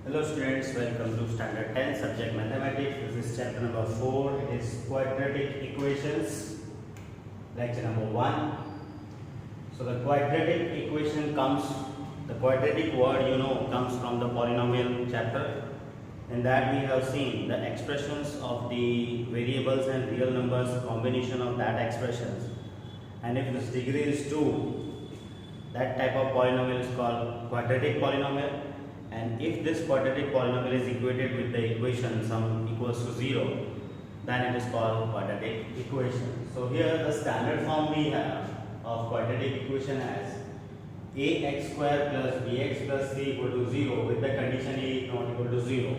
Hello students, welcome to standard 10 subject mathematics. This is chapter number 4. It is quadratic equations, lecture number 1. So the quadratic equation comes, the quadratic word comes from the polynomial chapter. In that we have seen the expressions of the variables and real numbers, combination of that expressions. And if this degree is 2, that type of polynomial is called quadratic polynomial. And if this quadratic polynomial is equated with the equation sum equals to 0, then it is called quadratic equation. So here the standard form we have of quadratic equation as ax square plus bx plus c equal to 0 with the condition a is not equal to 0.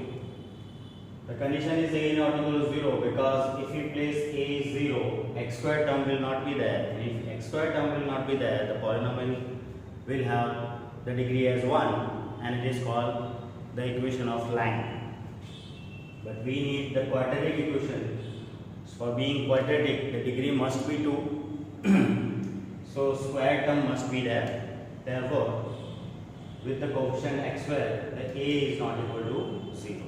The condition is a not equal to 0 because if we place a is 0, x square term will not be there. And if x square term will not be there, the polynomial will have the degree as 1. And it is called the equation of line. But we need the quadratic equation. For being quadratic, the degree must be 2. So square term must be there. Therefore, with the coefficient x square, the a is not equal to 0.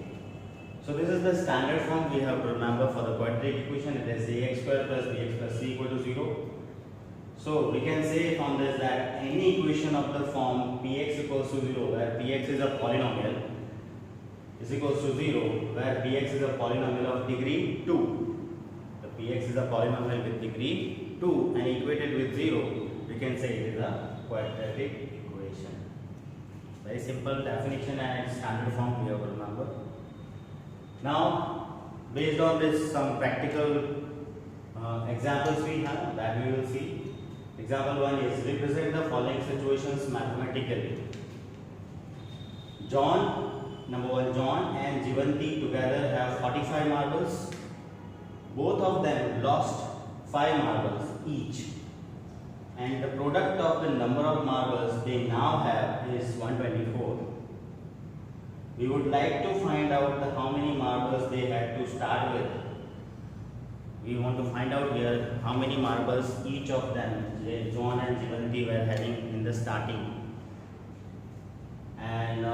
So this is the standard form we have to remember for the quadratic equation. It is ax square plus bx plus c equal to 0. So we can say from this that any equation of the form px equals to 0 where px is a polynomial is equals to 0 where px is a polynomial of degree 2. The px is a polynomial with degree 2 and equated with 0, we can say it is a quadratic equation. Very simple definition and standard form we have to remember. Now based on this some practical examples we have that we will see. Example 1 is represent the following situations mathematically. Number 1, John and Jivanti together have 45 marbles. Both of them lost 5 marbles each. And the product of the number of marbles they now have is 124. We would like to find out how many marbles they had to start with. We want to find out here how many marbles each of them, John and Jivanti, were having in the starting. And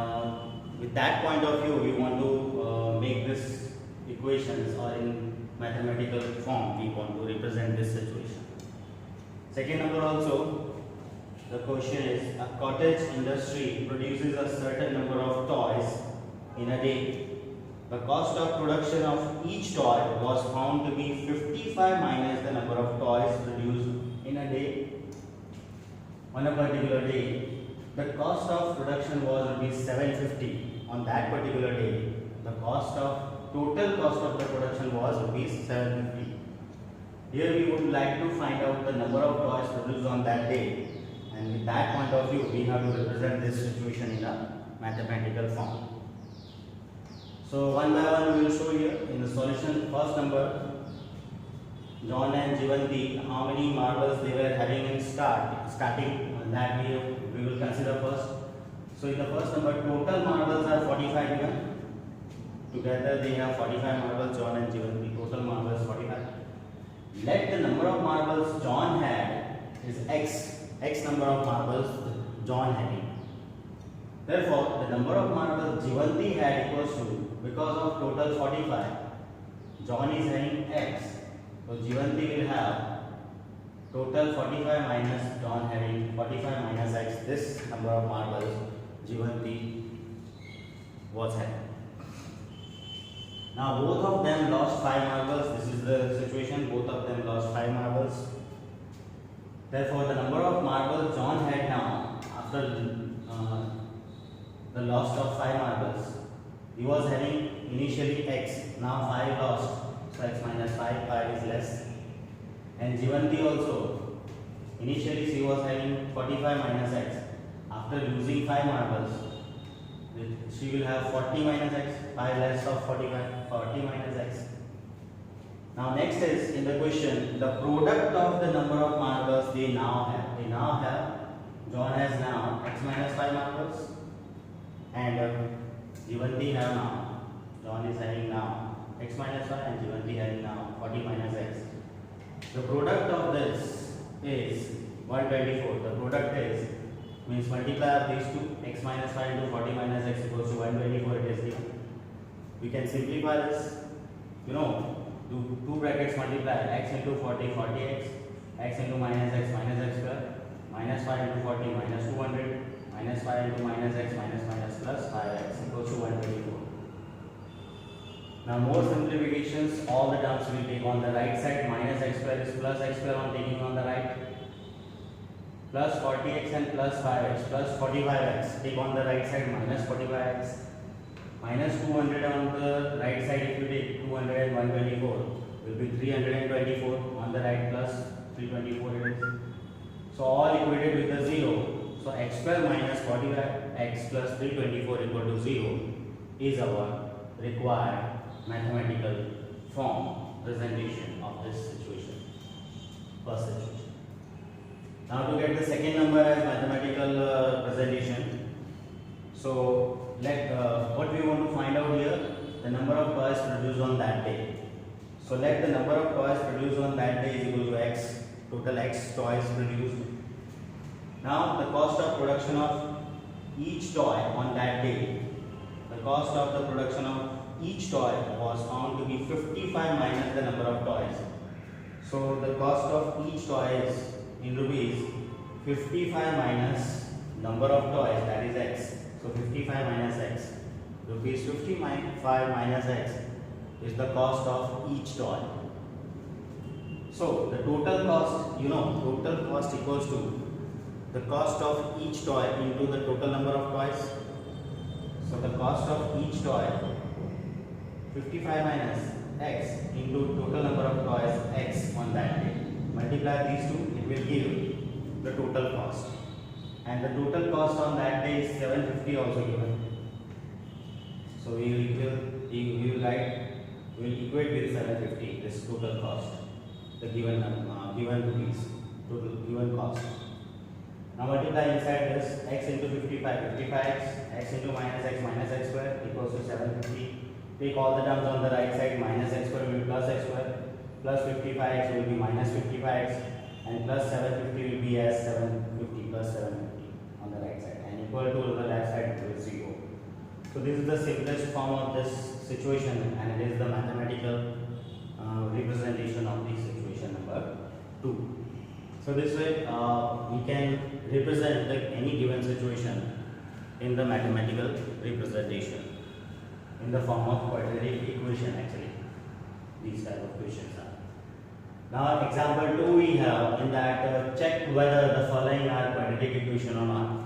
with that point of view, we want to make this equations or in mathematical form. We want to represent this situation. Second number also, the question is a cottage industry produces a certain number of toys in a day. The cost of production of each toy was found to be 55 minus the number of toys produced in a day. On a particular day, the cost of production was rupees 750. On that particular day, the total cost of the production was rupees 750. Here we would like to find out the number of toys produced on that day. And with that point of view, we have to represent this situation in a mathematical form. So one by one we will show here in the solution. First number, John and Jivanti, how many marbles they were having in starting, that we will consider first. So in the first number, total marbles are 45 here. Together they have 45 marbles, John and Jivanti, total marbles 45. Let the number of marbles John had is x number of marbles John having. Therefore, the number of marbles Jivanti had equals to, because of total 45, John is having x. So Jivanti will have total 45 minus John having 45 minus x. This number of marbles Jivanti was having. Now both of them lost 5 marbles. This is the situation. Both of them lost 5 marbles. Therefore, the number of marbles John had now after the loss of 5 marbles, he was having initially x, now 5 lost, so x minus 5 is less. And Jivanti also, initially she was having 45 minus x, after losing 5 marbles, she will have 40 minus x, 5 less of 45, 40 minus x. Now next is in the question, the product of the number of marbles they now have. John has now x minus 5 marbles. And Jivanti have now, John is having now x minus 5 and Jivanti having now 40 minus x. The product of this is 124. The product is, means multiply of these two, x minus 5 into 40 minus x equals to 124. It is we can simplify this. You know, do two brackets multiply x into 40, 40x, x into minus x square, minus 5 into 40 minus 200, minus 5 into minus x minus plus 5x equals to 124. Now more simplifications, all the terms will take on the right side. Minus x square is plus x square on taking on the right. Plus 40x and plus 5x plus 45x take on the right side, minus 45x. Minus 200 on the right side, if you take 200 and 124 will be 324 on the right, plus 324 it is. So all equated with the 0. So x square minus 45x plus 324 equal to 0 is our required mathematical form presentation of this situation, first situation. Now to get the second number as mathematical presentation, so what we want to find out here, the number of toys produced on that day. So let the number of toys produced on that day is equal to x, total x toys produced. Now the cost of production of each toy on that day, the cost of the production of each toy was found to be 55 minus the number of toys. So the cost of each toy is in rupees 55 minus number of toys, that is x. So 55 minus x, rupees 55 minus x is the cost of each toy. So the total cost, total cost equals to the cost of each toy into the total number of toys. So the cost of each toy, 55 minus x into total number of toys x on that day. Multiply these two, it will give the total cost. And the total cost on that day is 750 also given. So we will equate with 750 this total cost, the given rupees, total given cost. Now multiply inside this x into 55x, x into minus x square equals to 750. Take all the terms on the right side, minus x square will be plus x square, plus 55x will be minus 55x, and plus 750 will be as 750 plus 750 on the right side, and equal to the left side will 0. So this is the simplest form of this situation, and it is the mathematical representation of the situation number 2. So this way we can represent any given situation in the mathematical representation in the form of quadratic equation. Actually, these type of questions are. Now example 2 we have, in that check whether the following are quadratic equation or not.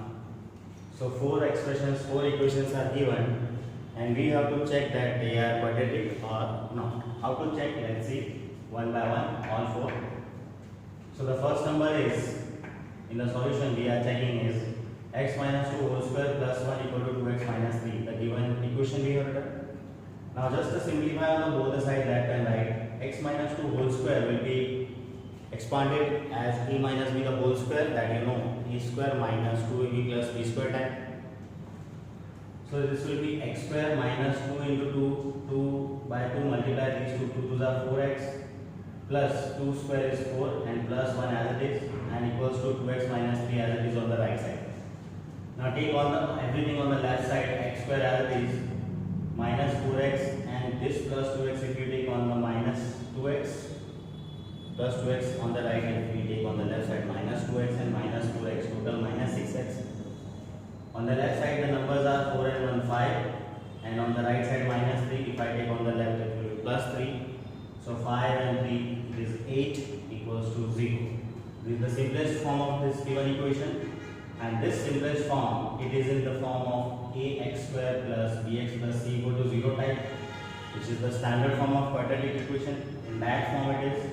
So four equations are given, and we have to check that they are quadratic or not. How to check? Let's see one by one, all four. So the first number is, in the solution we are checking is x minus 2 whole square plus 1 equal to 2x minus 3, the given equation we have done. Now just to simplify on both the side, left and right, x minus 2 whole square will be expanded as a minus b the whole square, that a square minus 2ab plus b square type. So this will be x square minus 2 into 2 by 2, multiply these 2 2's are 4x, plus 2 square is 4 and plus 1 as it is, and equals to 2x minus 3 as it is on the right side. Now take everything on the left side, x square as it is, minus 4x, and this plus 2x if you take on the minus 2x, plus 2x on the right, if we take on the left side minus 2x and minus 4x, total minus 6x. On the left side the numbers are 4 and 1 5, and on the right side minus 3, if I take on the left it will be plus 3. So 5 and 3 it is 8 equals to 0. This is the simplest form of this given equation, and this simplest form, it is in the form of ax square plus bx plus c equal to 0 type, which is the standard form of quadratic equation. In that form it is.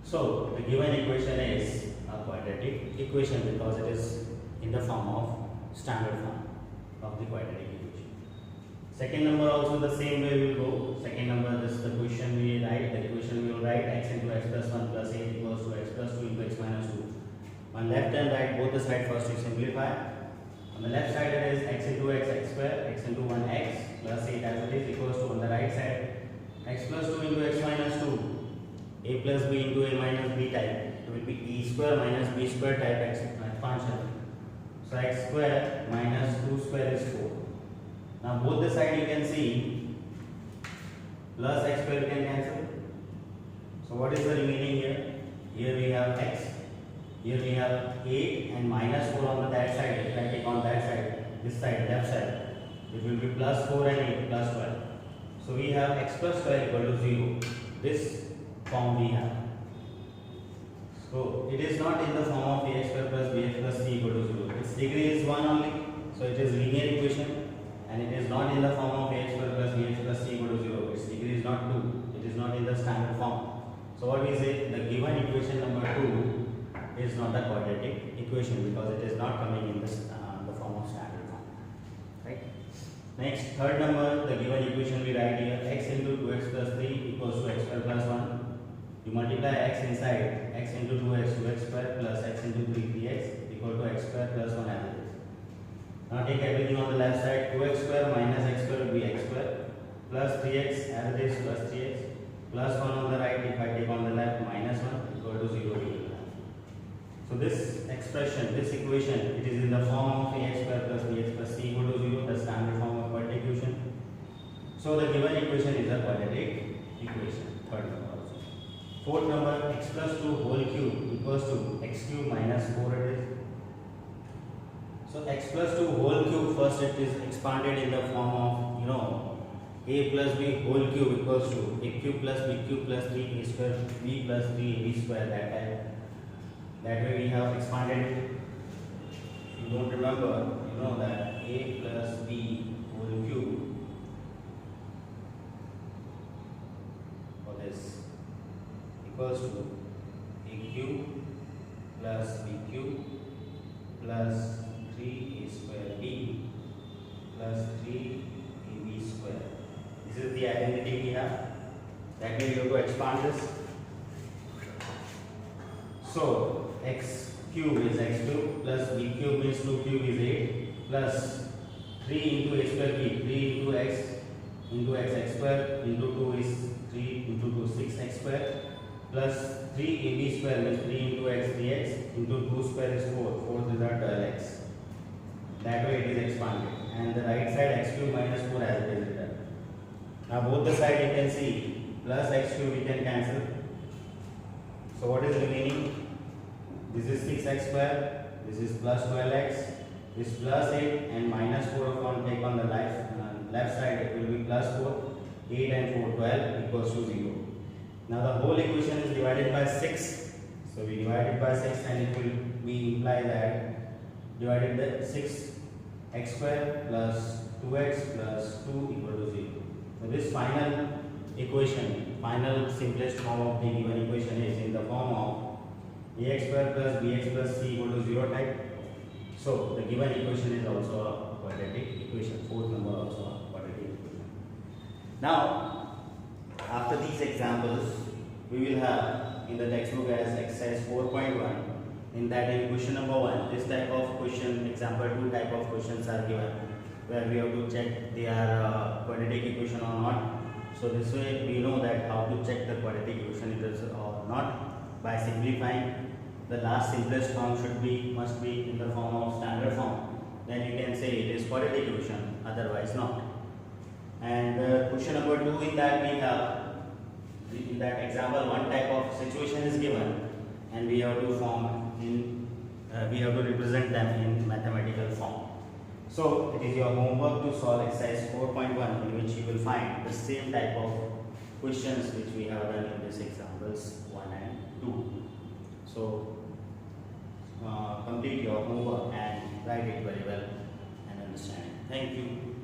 So the given equation is a quadratic equation because it is in the form of standard form of the quadratic equation. Second number also the same way we will go. Second number, this is the equation we write. The equation we will write x into x plus 1 plus 8 equals to x plus 2 into x minus 2. On left and right, both the side, first you simplify. On the left side it is x into x square, x into 1x plus 8 as it is, equals to, on the right side, x plus 2 into x minus 2, a plus b into a minus b type. It will be e square minus b square type expansion. So x square minus 2 square is 4. Now both the side you can see plus x square can cancel. So what is the remaining here? Here we have x. Here we have 8 and minus 4 on the that side. If I take on that side, this side, left side, it will be plus 4 and 8 plus 12. So we have x plus 12 equal to 0. This form we have. So it is not in the form of ax square plus bx plus c equal to 0. Its degree is 1 only. So it is linear equation, and it is not in the form of ax square plus bx plus c equal to 0. Its degree is not 2. It is not in the standard form. So what we say, the given equation number 2 is not the quadratic equation because it is not coming in the form of standard form. Right? Next, third number, the given equation we write here, x into 2x plus 3 equals to x square plus 1. You multiply x inside, x into 2x, 2x square plus x into 3, 3x equal to x square plus 1 as it is. Now take everything on the left side, 2x square minus x square will be x square plus 3x as it is plus 3x plus 1 on the right. If I take on the left, minus 1 equal to 0. So this expression, this equation, it is in the form of ax square plus bx plus c equal to 0, the standard form of quadratic equation. So the given equation is a quadratic equation. Third number also. Fourth number, x plus 2 whole cube equals to x cube minus 4 it is. So x plus 2 whole cube, first it is expanded in the form of, a plus b whole cube equals to a cube plus b cube plus 3a square b plus 3ab square, that type. That way we have expanded it. If you don't remember, you know that a plus b whole cube for this equals to a cube plus b cube plus 3a square b plus 3ab square. This is the identity we have. That way you have to expand this. So x cube is x cube plus b cube means 2 cube is 8 plus 3 into a square b, 3 into x square into 2 is 3 into 2 6x square plus 3ab square means 3 into x 3x into 2 square is 4, 4 is 12x. That way it is expanded, and the right side x cube minus 4 as it is written. Now both the side you can see plus x cube we can cancel. So what is remaining? This is 6x square, this is plus 12x, this plus 8 and minus 4 upon take on the left side, it will be plus 4, 8 and 4, 12 equals to 0. Now the whole equation is divided by 6. So we divide it by 6 and it will be imply that divided by 6x square plus 2x plus 2 equal to 0. So this final equation, final simplest form of the given equation is in the form of ax square plus bx plus c equal to 0 type. So the given equation is also a quadratic equation. Fourth number also a quadratic equation. Now after these examples we will have in the textbook as exercise 4.1. In that, in question number 1, this type of question, example 2 type of questions are given where we have to check they are quadratic equation or not. So this way we know that how to check the quadratic equation is or not by simplifying. The last simplest form must be in the form of standard form. Then you can say it is quadratic equation, otherwise not. And question number 2, in that we have in that example one type of situation is given and we have to represent them in mathematical form. So it is your homework to solve exercise 4.1 in which you will find the same type of questions which we have done in this examples 1 and 2. So complete your homework and write it very well and understand. Thank you.